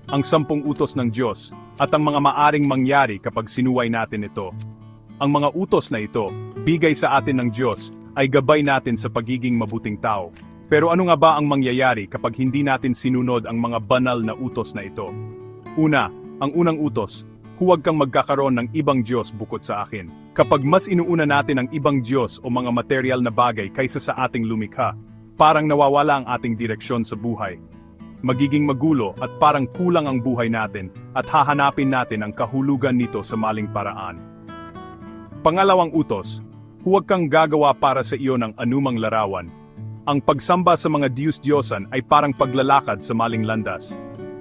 ang 10 utos ng Diyos, at ang mga maaring mangyari kapag sinuway natin ito. Ang mga utos na ito, bigay sa atin ng Diyos, ay gabay natin sa pagiging mabuting tao. Pero ano nga ba ang mangyayari kapag hindi natin sinunod ang mga banal na utos na ito? Una, ang unang utos, huwag kang magkakaroon ng ibang Diyos bukod sa akin. Kapag mas inuuna natin ang ibang Diyos o mga material na bagay kaysa sa ating lumikha, parang nawawala ang ating direksyon sa buhay. Magiging magulo at parang kulang ang buhay natin at hahanapin natin ang kahulugan nito sa maling paraan. Pangalawang utos, huwag kang gagawa para sa iyo ng anumang larawan. Ang pagsamba sa mga Diyos-Diyosan ay parang paglalakad sa maling landas.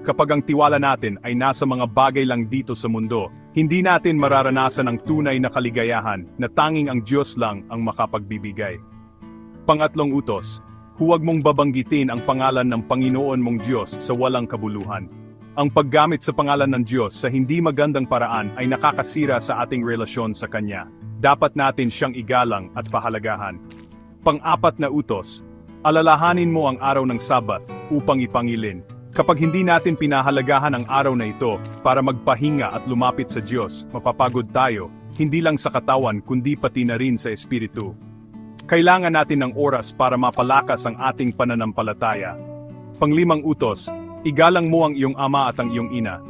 Kapag ang tiwala natin ay nasa mga bagay lang dito sa mundo, hindi natin mararanasan ang tunay na kaligayahan na tanging ang Diyos lang ang makapagbibigay. Pangatlong utos, huwag mong babanggitin ang pangalan ng Panginoon mong Diyos sa walang kabuluhan. Ang paggamit sa pangalan ng Diyos sa hindi magandang paraan ay nakakasira sa ating relasyon sa Kanya. Dapat natin siyang igalang at pahalagahan. Pang-apat na utos, alalahanin mo ang araw ng Sabat upang ipangilin. Kapag hindi natin pinahalagahan ang araw na ito para magpahinga at lumapit sa Diyos, mapapagod tayo, hindi lang sa katawan kundi pati na rin sa espiritu. Kailangan natin ng oras para mapalakas ang ating pananampalataya. Panglimang utos, igalang mo ang iyong ama at ang iyong ina.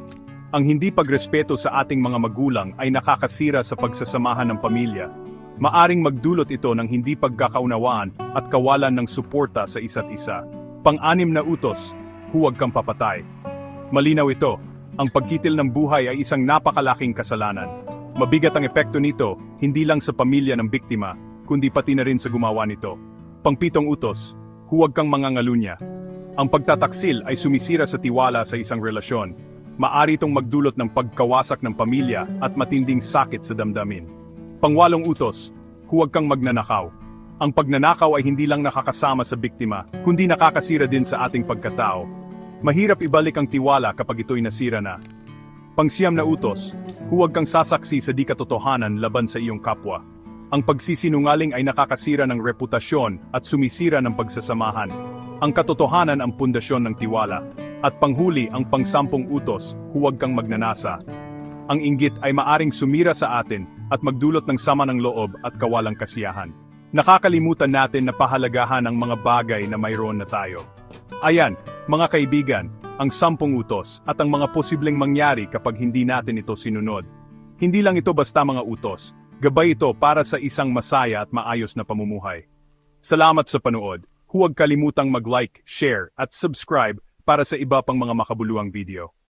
Ang hindi pagrespeto sa ating mga magulang ay nakakasira sa pagsasamahan ng pamilya. Maaring magdulot ito ng hindi pagkakaunawaan at kawalan ng suporta sa isa't isa. Pang-anim na utos, huwag kang papatay. Malinaw ito, ang pagkitil ng buhay ay isang napakalaking kasalanan. Mabigat ang epekto nito, hindi lang sa pamilya ng biktima, kundi pati na rin sa gumawa nito. Pang-pitong utos, huwag kang mangangalunya. Ang pagtataksil ay sumisira sa tiwala sa isang relasyon. Maari itong magdulot ng pagkawasak ng pamilya at matinding sakit sa damdamin. Pang-walong utos, huwag kang magnanakaw. Ang pagnanakaw ay hindi lang nakakasama sa biktima, kundi nakakasira din sa ating pagkatao. Mahirap ibalik ang tiwala kapag ito'y nasira na. Pang-siyam na utos, huwag kang sasaksi sa di katotohanan laban sa iyong kapwa. Ang pagsisinungaling ay nakakasira ng reputasyon at sumisira ng pagsasamahan. Ang katotohanan ang pundasyon ng tiwala. At panghuli ang pang-10 utos, huwag kang magnanasa. Ang inggit ay maaring sumira sa atin at magdulot ng sama ng loob at kawalang kasiyahan. Nakakalimutan natin na pahalagahan ang mga bagay na mayroon na tayo. Ayan, mga kaibigan, ang 10 utos at ang mga posibleng mangyari kapag hindi natin ito sinunod. Hindi lang ito basta mga utos. Gabay ito para sa isang masaya at maayos na pamumuhay. Salamat sa panood. Huwag kalimutang mag-like, share, at subscribe para sa iba pang mga makabuluhang video.